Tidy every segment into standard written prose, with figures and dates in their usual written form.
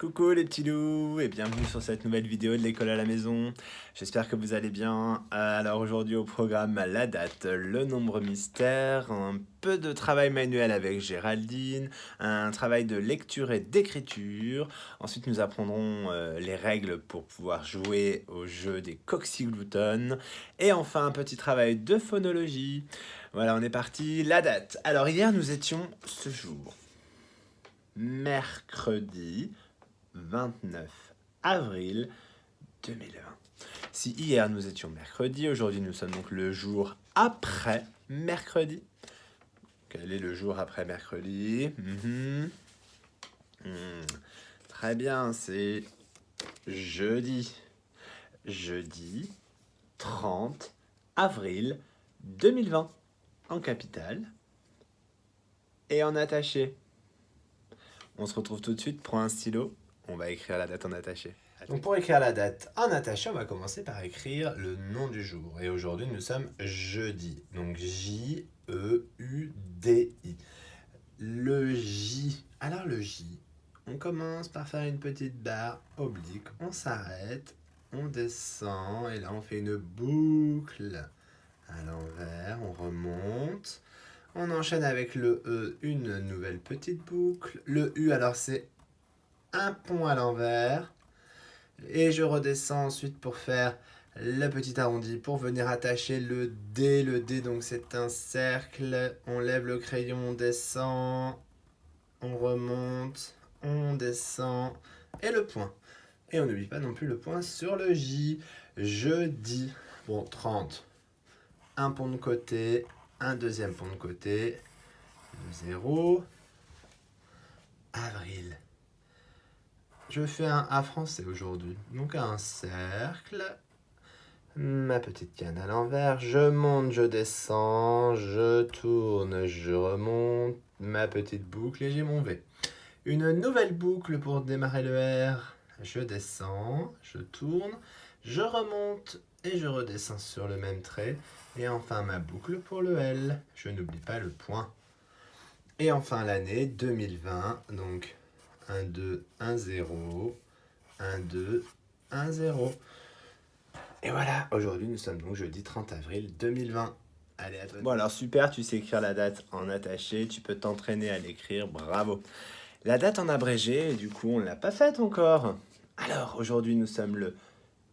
Coucou les petits loups et bienvenue sur cette nouvelle vidéo de l'école à la maison. J'espère que vous allez bien. Alors aujourd'hui au programme la date, le nombre mystère, un peu de travail manuel avec Géraldine, un travail de lecture et d'écriture. Ensuite nous apprendrons les règles pour pouvoir jouer au jeu des coxygloutons. Et enfin un petit travail de phonologie. Voilà, on est parti. La date. Alors hier nous étions ce jour. Mercredi 29 avril 2020. Si hier nous étions mercredi, aujourd'hui nous sommes donc le jour après mercredi. Quel est le jour après mercredi? Très bien, c'est jeudi. Jeudi 30 avril 2020 en capitale et en attaché. On se retrouve tout de suite, prends un stylo, on va écrire la date en attaché. Donc pour écrire la date en attaché, on va commencer par écrire le nom du jour. Et aujourd'hui, nous sommes jeudi. Donc J-E-U-D-I. Le J. Alors le J, on commence par faire une petite barre oblique. On s'arrête, on descend et là on fait une boucle à l'envers. On remonte. On enchaîne avec le E, une nouvelle petite boucle. Le U, alors c'est un pont à l'envers. Et je redescends ensuite pour faire le petit arrondi pour venir attacher le D. Le D, donc c'est un cercle. On lève le crayon, on descend, on remonte, on descend. Et le point. Et on n'oublie pas non plus le point sur le J. Jeudi. Bon, 30. Un pont de côté, un deuxième pont de côté. 0. Avril. Je fais un A français aujourd'hui. Donc un cercle. Ma petite canne à l'envers. Je monte, je descends. Je tourne, je remonte. Ma petite boucle et j'ai mon V. Une nouvelle boucle pour démarrer le R. Je descends, je tourne, je remonte et je redescends sur le même trait. Et enfin ma boucle pour le L. Je n'oublie pas le point. Et enfin l'année 2020. Donc 1, 2, 1, 0. 1, 2, 1, 0. Et voilà, aujourd'hui nous sommes donc jeudi 30 avril 2020. Allez, à toi. Bon alors super, tu sais écrire la date en attaché, tu peux t'entraîner à l'écrire, bravo. La date en abrégé, du coup on ne l'a pas faite encore. Alors aujourd'hui nous sommes le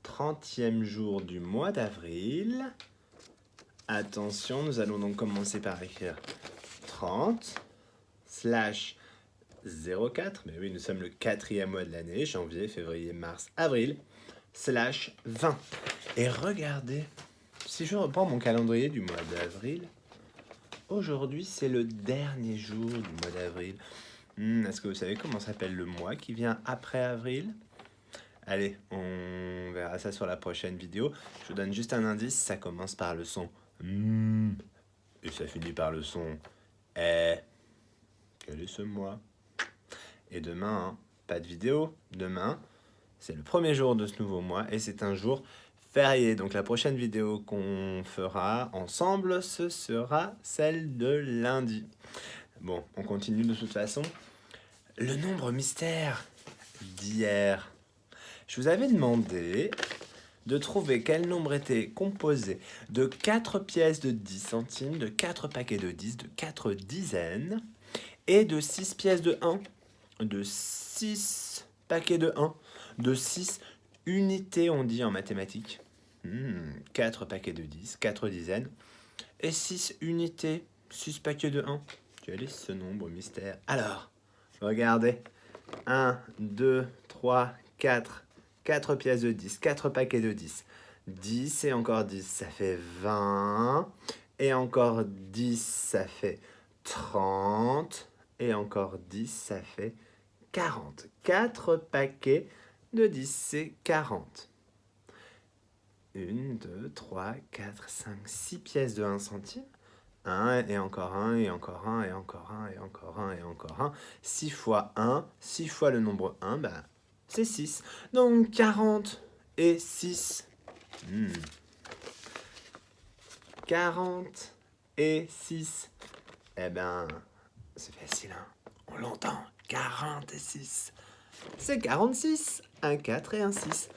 30e jour du mois d'avril. Attention, nous allons donc commencer par écrire 30 slash 04, mais oui, nous sommes le 4e mois de l'année, janvier, février, mars, avril, slash 20. Et regardez, si je reprends mon calendrier du mois d'avril, aujourd'hui c'est le dernier jour du mois d'avril. Est-ce que vous savez comment s'appelle le mois qui vient après avril? Allez, on verra ça sur la prochaine vidéo. Je vous donne juste un indice, ça commence par le son et ça finit par le son quel est ce mois? Et demain, hein, pas de vidéo, demain, c'est le premier jour de ce nouveau mois et c'est un jour férié. Donc la prochaine vidéo qu'on fera ensemble, ce sera celle de lundi. Bon, on continue de toute façon. Le nombre mystère d'hier. Je vous avais demandé de trouver quel nombre était composé de 4 pièces de 10 centimes, de 4 paquets de 10, de 4 dizaines et de 6 pièces de 1. De 6 paquets de 1, de 6 unités, on dit en mathématiques. 4 paquets de 10, 4 dizaines, et 6 unités, 6 paquets de 1. Quel est ce nombre mystère? Alors, regardez. 1, 2, 3, 4. 4 pièces de 10, 4 paquets de 10. 10 et encore 10, ça fait 20. Et encore 10, ça fait 30. Et encore 10, ça fait 40. 4 paquets de 10, c'est 40. 1, 2, 3, 4, 5, 6 pièces de 1 centime. 1 et encore 1 et encore 1 et encore 1 et encore 1 et encore 1. 6 fois 1, 6 fois le nombre 1, bah, c'est 6. Donc 40 et 6. 40 et 6. Eh ben, c'est facile, hein? On l'entend. 46. C'est 46. Un 4 et un 6.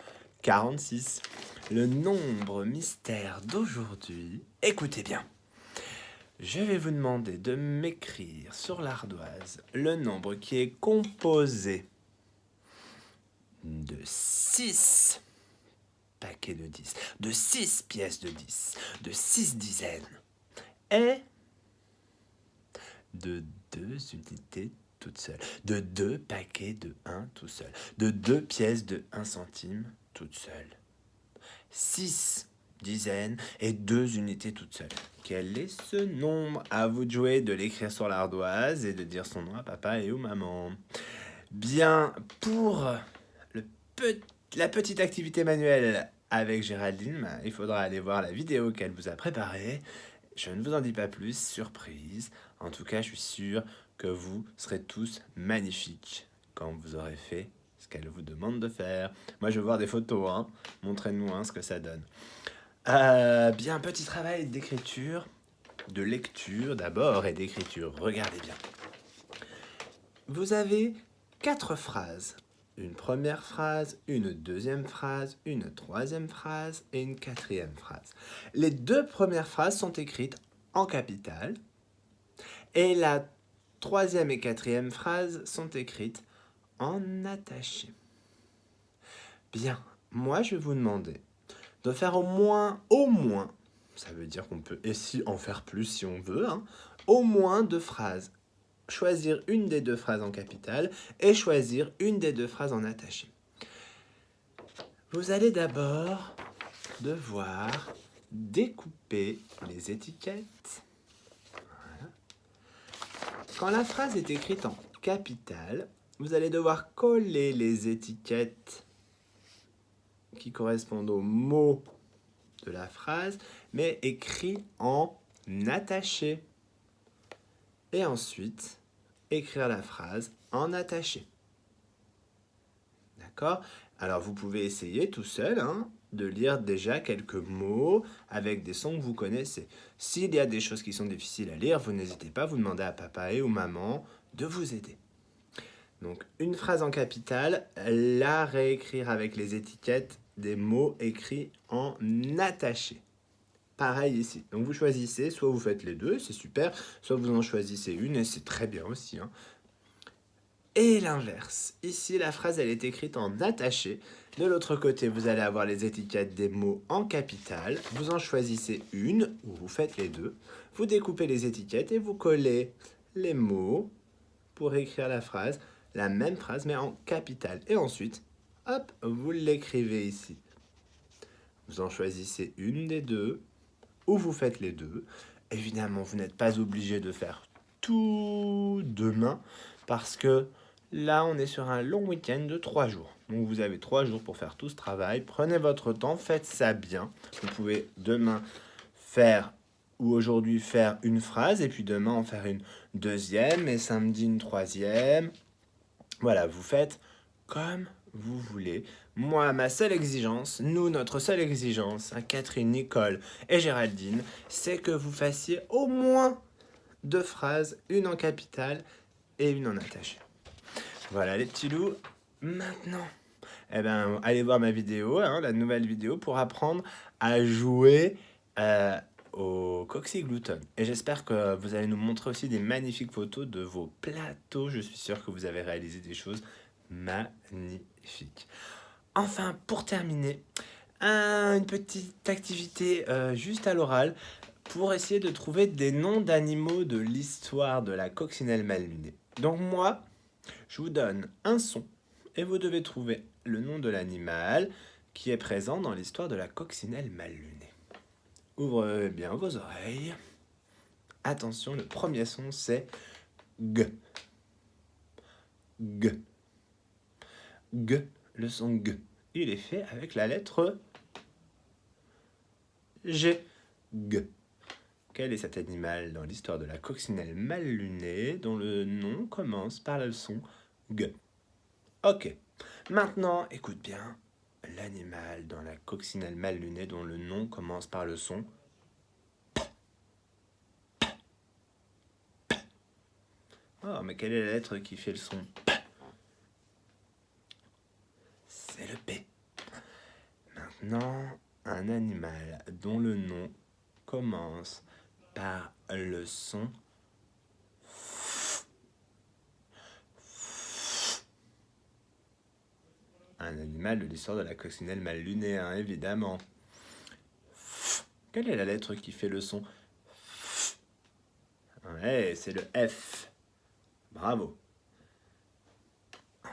46. Le nombre mystère d'aujourd'hui, écoutez bien. Je vais vous demander de m'écrire sur l'ardoise le nombre qui est composé de 6 paquets de 10, de 6 pièces de 10, de 6 dizaines et de 2 unités toutes seules, de 2 paquets de 1 tout seul, de 2 pièces de 1 centime toutes seules. 6 dizaines et 2 unités toutes seules. Quel est ce nombre? À vous de jouer, de l'écrire sur l'ardoise et de dire son nom à papa et aux mamans. Bien, pour la petite activité manuelle avec Géraldine, il faudra aller voir la vidéo qu'elle vous a préparée. Je ne vous en dis pas plus, surprise. En tout cas, je suis sûr que vous serez tous magnifiques quand vous aurez fait ce qu'elle vous demande de faire. Moi, je veux voir des photos, hein. Montrez-nous ce que ça donne. Bien, petit travail d'écriture, de lecture d'abord et d'écriture. Regardez bien. Vous avez 4 phrases. Une première phrase, une deuxième phrase, une troisième phrase et une quatrième phrase. Les 2 premières phrases sont écrites en capitale et la troisième et quatrième phrase sont écrites en attaché. Bien, moi je vais vous demander de faire au moins, ça veut dire qu'on peut ici en faire plus si on veut, au moins 2 phrases. Choisir une des 2 phrases en capitale et choisir une des 2 phrases en attaché. Vous allez d'abord devoir découper les étiquettes. Voilà. Quand la phrase est écrite en capitale, vous allez devoir coller les étiquettes qui correspondent aux mots de la phrase, mais écrits en attaché. Et ensuite, écrire la phrase en attaché. D'accord? Alors, vous pouvez essayer tout seul de lire déjà quelques mots avec des sons que vous connaissez. S'il y a des choses qui sont difficiles à lire, vous n'hésitez pas à vous demander à papa et ou maman de vous aider. Donc, une phrase en capitale, la réécrire avec les étiquettes des mots écrits en attaché. Pareil ici. Donc, vous choisissez, soit vous faites les deux, c'est super, soit vous en choisissez une et c'est très bien aussi. Et l'inverse. Ici, la phrase, elle est écrite en attaché. De l'autre côté, vous allez avoir les étiquettes des mots en capitale. Vous en choisissez une, ou vous faites les deux. Vous découpez les étiquettes et vous collez les mots pour écrire la phrase, la même phrase, mais en capitale. Et ensuite, hop, vous l'écrivez ici. Vous en choisissez une des deux, ou vous faites les deux. Évidemment, vous n'êtes pas obligé de faire tout demain, parce que là, on est sur un long week-end de 3 jours. Donc, vous avez 3 jours pour faire tout ce travail. Prenez votre temps, faites ça bien. Vous pouvez demain faire, ou aujourd'hui faire une phrase, et puis demain en faire une deuxième, et samedi une troisième. Voilà, vous faites comme vous voulez. Moi, ma seule exigence, notre seule exigence, Catherine, Nicole et Géraldine, c'est que vous fassiez au moins 2 phrases, une en capitale et une en attaché. Voilà les petits loups. Maintenant, allez voir ma vidéo, la nouvelle vidéo, pour apprendre à jouer au Coxy-Glouton. Et j'espère que vous allez nous montrer aussi des magnifiques photos de vos plateaux. Je suis sûr que vous avez réalisé des choses magnifiques. Enfin, pour terminer, une petite activité juste à l'oral pour essayer de trouver des noms d'animaux de l'histoire de la coccinelle mal lunée. Donc moi, je vous donne un son et vous devez trouver le nom de l'animal qui est présent dans l'histoire de la coccinelle mal lunée. Ouvrez bien vos oreilles. Attention, le premier son c'est G. G. G, le son G. Il est fait avec la lettre G. G. Quel est cet animal dans l'histoire de la coccinelle mal lunée dont le nom commence par le son G? Ok. Maintenant, écoute bien. L'animal dans la coccinelle mal lunée dont le nom commence par le son Oh, mais quelle est la lettre qui fait le son Maintenant, un animal dont le nom commence par le son F. Un animal de l'histoire de la coccinelle mal lunée, hein, évidemment. F. Quelle est la lettre qui fait le son F? Ouais, c'est le F. Bravo.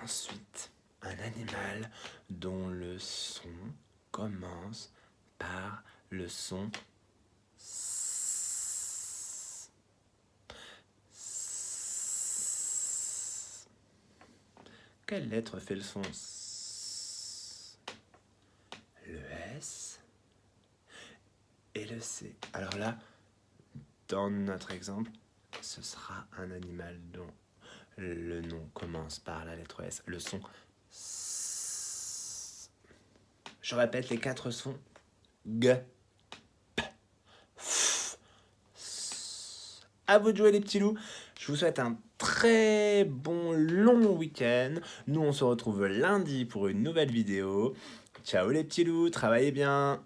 Ensuite, un animal dont le son commence par le son S. S. Quelle lettre fait le son S? Le S et le C. Alors là, dans notre exemple, ce sera un animal dont le nom commence par la lettre S. Le son S. Je répète les 4 sons. G, P, F, S. À vous de jouer les petits loups. Je vous souhaite un très bon long week-end. Nous, on se retrouve lundi pour une nouvelle vidéo. Ciao les petits loups, travaillez bien.